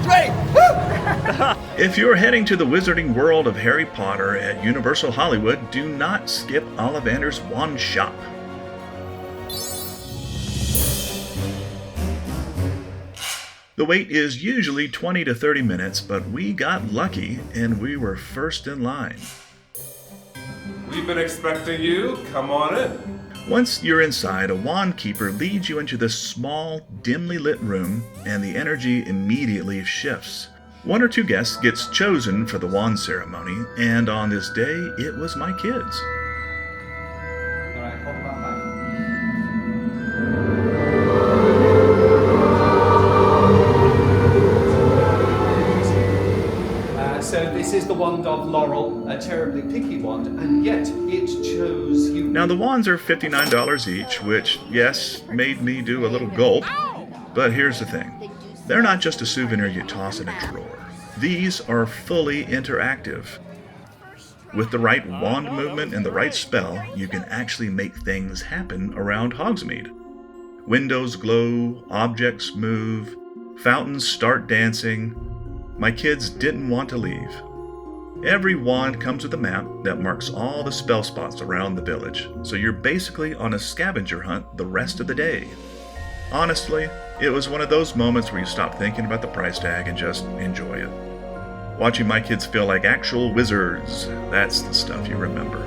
great! If you're heading to the wizarding world of Harry Potter at Universal Hollywood, do not skip Ollivander's Wand Shop. The wait is usually 20 to 30 minutes, but we got lucky and we were first in line. We've been expecting you. Come on in. Once you're inside, a wand keeper leads you into this small, dimly lit room, and the energy immediately shifts. One or two guests gets chosen for the wand ceremony, and on this day, it was my kids. All right, hold that back. So this is the wand of Laurel, a terribly picky wand, and yet it chose you. Now the wands are $59 each, which, yes, made me do a little gulp. But here's the thing. They're not just a souvenir you toss in a drawer. These are fully interactive. With the right wand movement and the right spell, you can actually make things happen around Hogsmeade. Windows glow, objects move, fountains start dancing. My kids didn't want to leave. Every wand comes with a map that marks all the spell spots around the village, so you're basically on a scavenger hunt the rest of the day. Honestly, it was one of those moments where you stop thinking about the price tag and just enjoy it. Watching my kids feel like actual wizards, that's the stuff you remember.